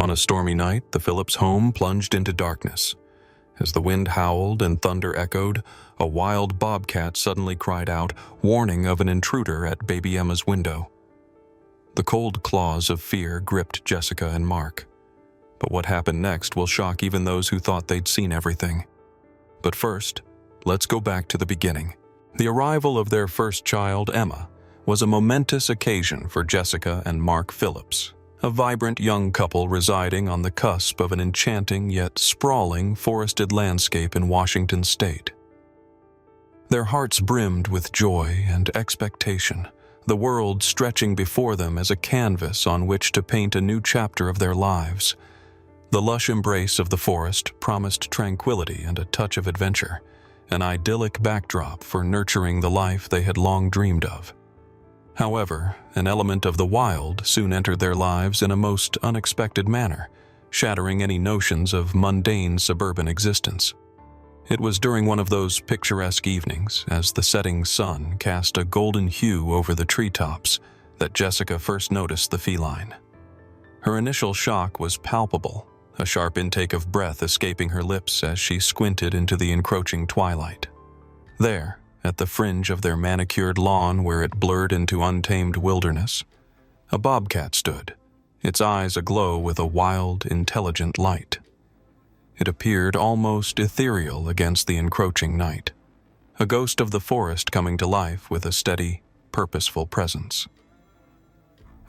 On a stormy night, the Phillips home plunged into darkness. As the wind howled and thunder echoed, a wild bobcat suddenly cried out, warning of an intruder at baby Emma's window. The cold claws of fear gripped Jessica and Mark. But what happened next will shock even those who thought they'd seen everything. But first, let's go back to the beginning. The arrival of their first child, Emma, was a momentous occasion for Jessica and Mark Phillips, a vibrant young couple residing on the cusp of an enchanting yet sprawling forested landscape in Washington state. Their hearts brimmed with joy and expectation, the world stretching before them as a canvas on which to paint a new chapter of their lives. The lush embrace of the forest promised tranquility and a touch of adventure, an idyllic backdrop for nurturing the life they had long dreamed of. However, an element of the wild soon entered their lives in a most unexpected manner, shattering any notions of mundane suburban existence. It was during one of those picturesque evenings, as the setting sun cast a golden hue over the treetops, that Jessica first noticed the feline. Her initial shock was palpable, a sharp intake of breath escaping her lips as she squinted into the encroaching twilight. There, at the fringe of their manicured lawn where it blurred into untamed wilderness, a bobcat stood, its eyes aglow with a wild, intelligent light. It appeared almost ethereal against the encroaching night, a ghost of the forest coming to life with a steady, purposeful presence.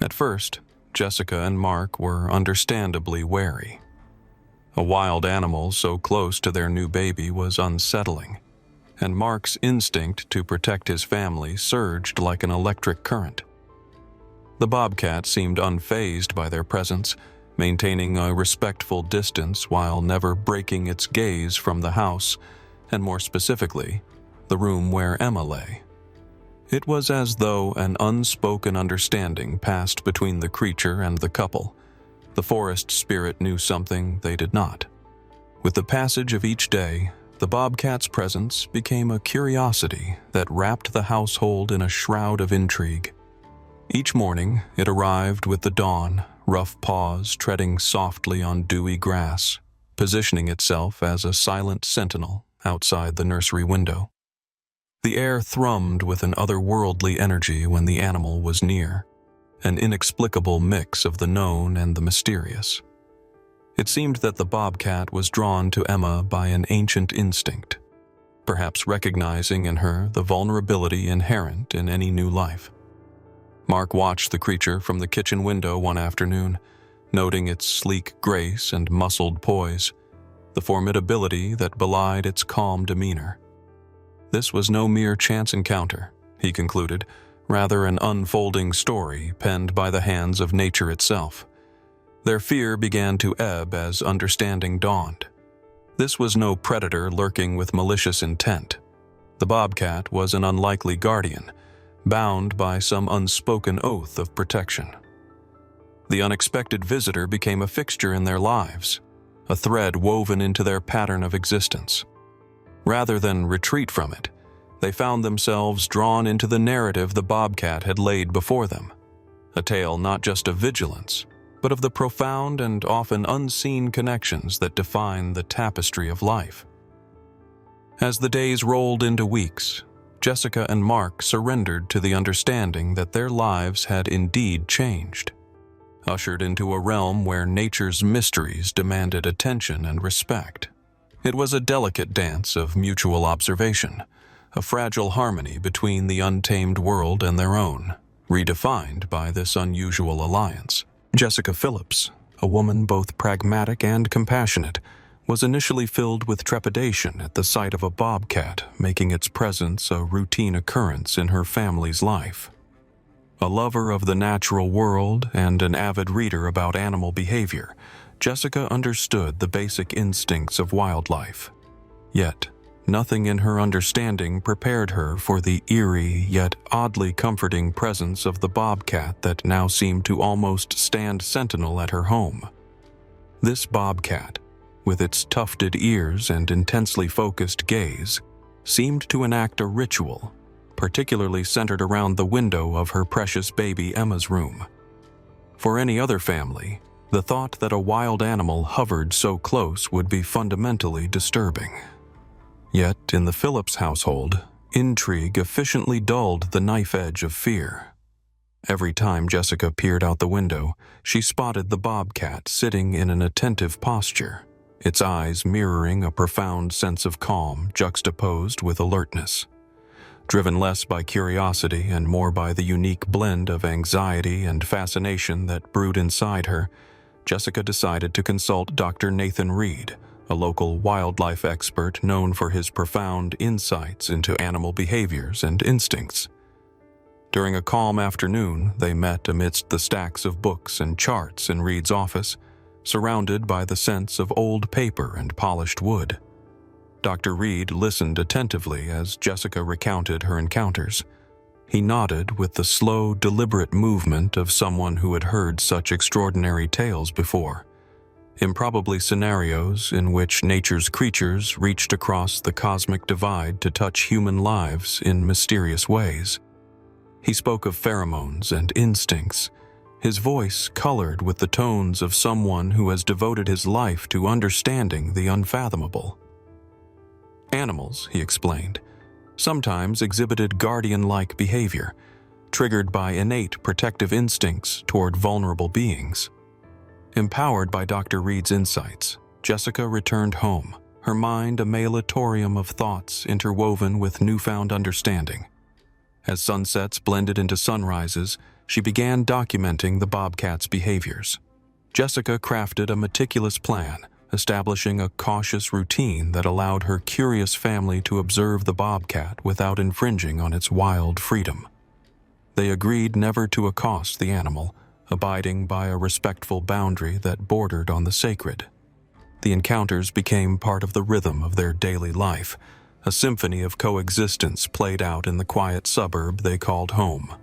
At first, Jessica and Mark were understandably wary. A wild animal so close to their new baby was unsettling, and Mark's instinct to protect his family surged like an electric current. The bobcat seemed unfazed by their presence, maintaining a respectful distance while never breaking its gaze from the house, and more specifically, the room where Emma lay. It was as though an unspoken understanding passed between the creature and the couple. The forest spirit knew something they did not. With the passage of each day, the bobcat's presence became a curiosity that wrapped the household in a shroud of intrigue. Each morning, it arrived with the dawn, rough paws treading softly on dewy grass, positioning itself as a silent sentinel outside the nursery window. The air thrummed with an otherworldly energy when the animal was near, an inexplicable mix of the known and the mysterious. It seemed that the bobcat was drawn to Emma by an ancient instinct, perhaps recognizing in her the vulnerability inherent in any new life. Mark watched the creature from the kitchen window one afternoon, noting its sleek grace and muscled poise, the formidability that belied its calm demeanor. This was no mere chance encounter, he concluded, rather an unfolding story penned by the hands of nature itself. Their fear began to ebb as understanding dawned. This was no predator lurking with malicious intent. The bobcat was an unlikely guardian, bound by some unspoken oath of protection. The unexpected visitor became a fixture in their lives, a thread woven into their pattern of existence. Rather than retreat from it, they found themselves drawn into the narrative the bobcat had laid before them, a tale not just of vigilance, but of the profound and often unseen connections that define the tapestry of life. As the days rolled into weeks, Jessica and Mark surrendered to the understanding that their lives had indeed changed, ushered into a realm where nature's mysteries demanded attention and respect. It was a delicate dance of mutual observation, a fragile harmony between the untamed world and their own, redefined by this unusual alliance. Jessica Phillips, a woman both pragmatic and compassionate, was initially filled with trepidation at the sight of a bobcat making its presence a routine occurrence in her family's life. A lover of the natural world and an avid reader about animal behavior, Jessica understood the basic instincts of wildlife. Yet, nothing in her understanding prepared her for the eerie yet oddly comforting presence of the bobcat that now seemed to almost stand sentinel at her home. This bobcat, with its tufted ears and intensely focused gaze, seemed to enact a ritual, particularly centered around the window of her precious baby Emma's room. For any other family, The thought that a wild animal hovered so close would be fundamentally disturbing. Yet, in the Phillips household, intrigue efficiently dulled the knife edge of fear. Every time Jessica peered out the window, she spotted the bobcat sitting in an attentive posture, its eyes mirroring a profound sense of calm juxtaposed with alertness. Driven less by curiosity and more by the unique blend of anxiety and fascination that brewed inside her, Jessica decided to consult Dr. Nathan Reed, a local wildlife expert known for his profound insights into animal behaviors and instincts. During a calm afternoon, they met amidst the stacks of books and charts in Reed's office, surrounded by the scents of old paper and polished wood. Dr. Reed listened attentively as Jessica recounted her encounters. He nodded with the slow, deliberate movement of someone who had heard such extraordinary tales before. Improbably scenarios in which nature's creatures reached across the cosmic divide to touch human lives in mysterious ways. He spoke of pheromones and instincts, his voice colored with the tones of someone who has devoted his life to understanding the unfathomable. Animals, he explained, sometimes exhibited guardian-like behavior, triggered by innate protective instincts toward vulnerable beings. Empowered by Dr. Reed's insights, Jessica returned home, her mind a maleatorium of thoughts interwoven with newfound understanding. As sunsets blended into sunrises, she began documenting the bobcat's behaviors. Jessica crafted a meticulous plan, establishing a cautious routine that allowed her curious family to observe the bobcat without infringing on its wild freedom. They agreed never to accost the animal, abiding by a respectful boundary that bordered on the sacred. The encounters became part of the rhythm of their daily life, a symphony of coexistence played out in the quiet suburb they called home.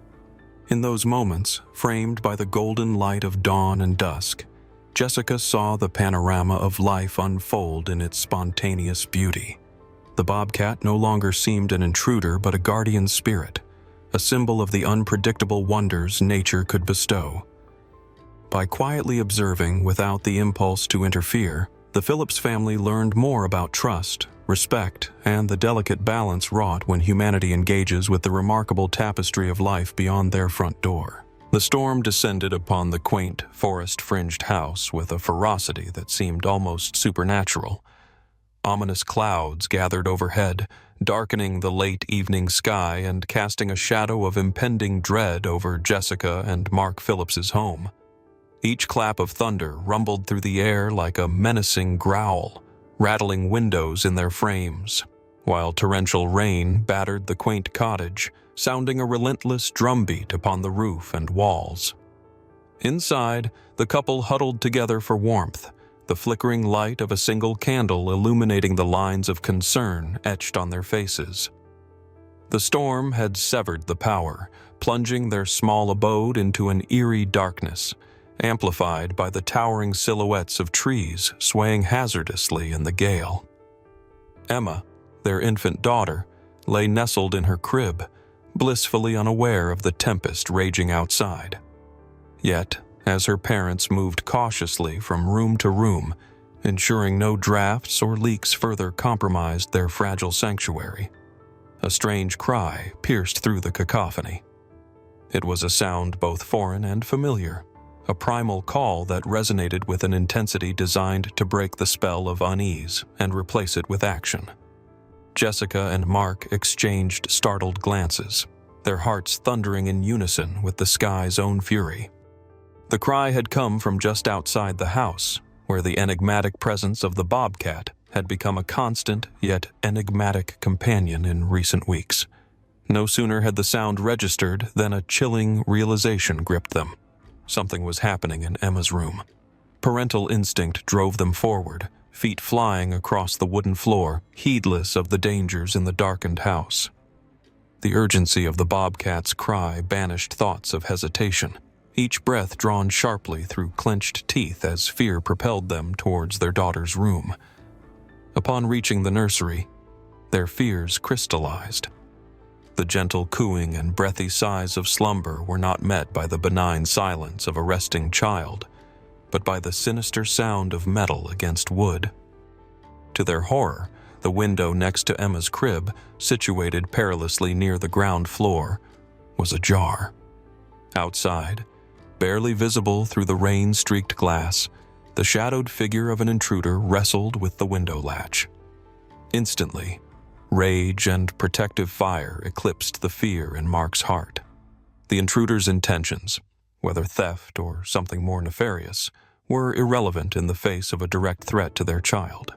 In those moments, framed by the golden light of dawn and dusk, Jessica saw the panorama of life unfold in its spontaneous beauty. The bobcat no longer seemed an intruder but a guardian spirit, a symbol of the unpredictable wonders nature could bestow. By quietly observing without the impulse to interfere, the Phillips family learned more about trust, respect, and the delicate balance wrought when humanity engages with the remarkable tapestry of life beyond their front door. The storm descended upon the quaint, forest-fringed house with a ferocity that seemed almost supernatural. Ominous clouds gathered overhead, darkening the late evening sky and casting a shadow of impending dread over Jessica and Mark Phillips's home. Each clap of thunder rumbled through the air like a menacing growl, rattling windows in their frames, while torrential rain battered the quaint cottage, sounding a relentless drumbeat upon the roof and walls. Inside, the couple huddled together for warmth, the flickering light of a single candle illuminating the lines of concern etched on their faces. The storm had severed the power, plunging their small abode into an eerie darkness, amplified by the towering silhouettes of trees swaying hazardously in the gale. Emma, their infant daughter, lay nestled in her crib, blissfully unaware of the tempest raging outside. Yet, as her parents moved cautiously from room to room, ensuring no drafts or leaks further compromised their fragile sanctuary, a strange cry pierced through the cacophony. It was a sound both foreign and familiar, a primal call that resonated with an intensity designed to break the spell of unease and replace it with action. Jessica and Mark exchanged startled glances, their hearts thundering in unison with the sky's own fury. The cry had come from just outside the house, where the enigmatic presence of the bobcat had become a constant yet enigmatic companion in recent weeks. No sooner had the sound registered than a chilling realization gripped them. Something was happening in Emma's room. Parental instinct drove them forward, feet flying across the wooden floor, heedless of the dangers in the darkened house. The urgency of the bobcat's cry banished thoughts of hesitation, each breath drawn sharply through clenched teeth as fear propelled them towards their daughter's room. Upon reaching the nursery, their fears crystallized. The gentle cooing and breathy sighs of slumber were not met by the benign silence of a resting child. but by the sinister sound of metal against wood. To their horror, the window next to Emma's crib, situated perilously near the ground floor, was ajar. Outside, barely visible through the rain-streaked glass, the shadowed figure of an intruder wrestled with the window latch. Instantly, rage and protective fire eclipsed the fear in Mark's heart. The intruder's intentions, whether theft or something more nefarious, were irrelevant in the face of a direct threat to their child.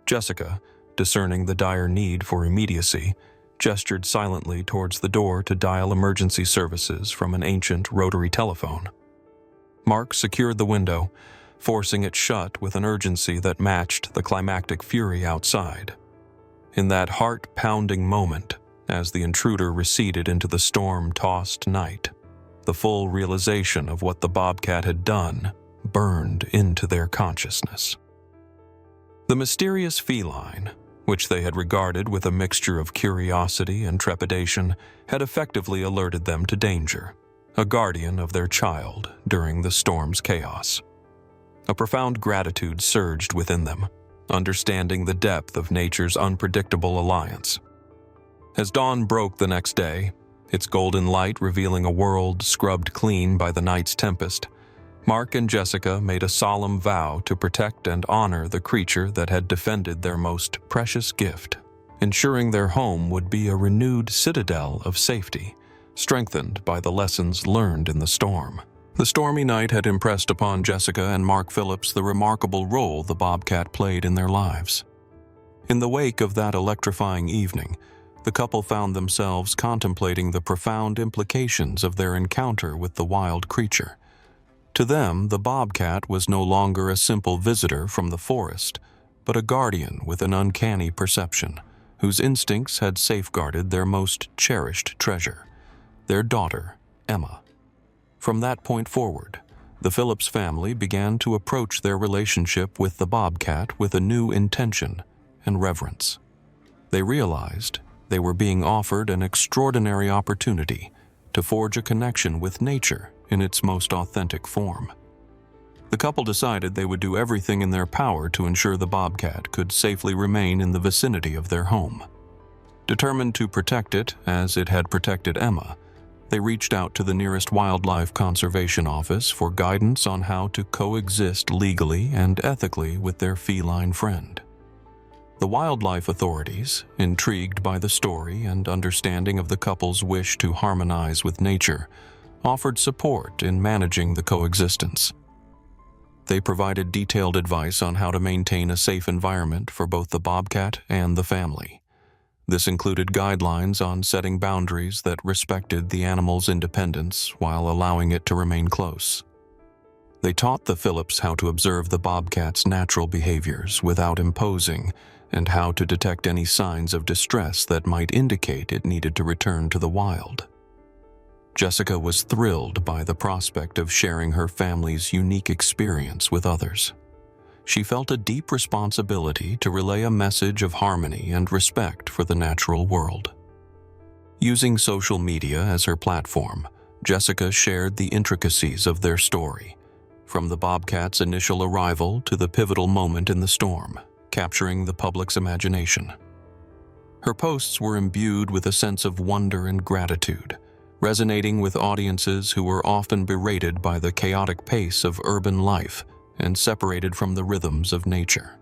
Jessica, discerning the dire need for immediacy, gestured silently towards the door to dial emergency services from an ancient rotary telephone. Mark secured the window, forcing it shut with an urgency that matched the climactic fury outside. In that heart-pounding moment, as the intruder receded into the storm-tossed night, the full realization of what the Bobcat had done burned into their consciousness. The mysterious feline, which they had regarded with a mixture of curiosity and trepidation, had effectively alerted them to danger, a guardian of their child during the storm's chaos. A profound gratitude surged within them, understanding the depth of nature's unpredictable alliance. As dawn broke the next day, its golden light revealing a world scrubbed clean by the night's tempest, Mark and Jessica made a solemn vow to protect and honor the creature that had defended their most precious gift, ensuring their home would be a renewed citadel of safety, strengthened by the lessons learned in the storm. The stormy night had impressed upon Jessica and Mark Phillips the remarkable role the Bobcat played in their lives. In the wake of that electrifying evening, the couple found themselves contemplating the profound implications of their encounter with the wild creature. To them, the Bobcat was no longer a simple visitor from the forest, but a guardian with an uncanny perception, whose instincts had safeguarded their most cherished treasure, their daughter, Emma. From that point forward, the Phillips family began to approach their relationship with the Bobcat with a new intention and reverence. They realized they were being offered an extraordinary opportunity to forge a connection with nature in its most authentic form. The couple decided they would do everything in their power to ensure the Bobcat could safely remain in the vicinity of their home. Determined to protect it as it had protected Emma, they reached out to the nearest wildlife conservation office for guidance on how to coexist legally and ethically with their feline friend. The wildlife authorities, intrigued by the story and understanding of the couple's wish to harmonize with nature, offered support in managing the coexistence. They provided detailed advice on how to maintain a safe environment for both the Bobcat and the family. This included guidelines on setting boundaries that respected the animal's independence while allowing it to remain close. They taught the Phillips how to observe the Bobcat's natural behaviors without imposing, and how to detect any signs of distress that might indicate it needed to return to the wild. Jessica was thrilled by the prospect of sharing her family's unique experience with others. She felt a deep responsibility to relay a message of harmony and respect for the natural world. Using social media as her platform, Jessica shared the intricacies of their story, from the Bobcat's initial arrival to the pivotal moment in the storm, capturing the public's imagination. Her posts were imbued with a sense of wonder and gratitude, resonating with audiences who were often berated by the chaotic pace of urban life and separated from the rhythms of nature.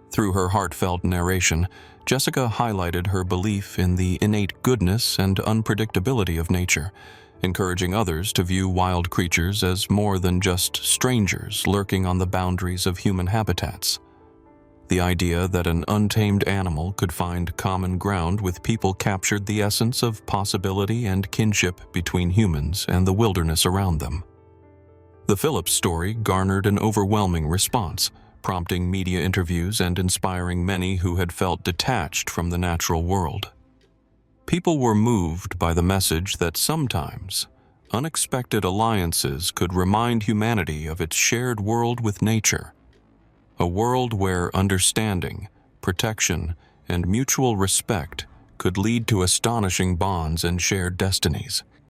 Through her heartfelt narration, Jessica highlighted her belief in the innate goodness and unpredictability of nature, encouraging others to view wild creatures as more than just strangers lurking on the boundaries of human habitats. The idea that an untamed animal could find common ground with people captured the essence of possibility and kinship between humans and the wilderness around them. The Phillips story garnered an overwhelming response, prompting media interviews and inspiring many who had felt detached from the natural world. People were moved by the message that sometimes unexpected alliances could remind humanity of its shared world with nature, a world where understanding, protection, and mutual respect could lead to astonishing bonds and shared destinies.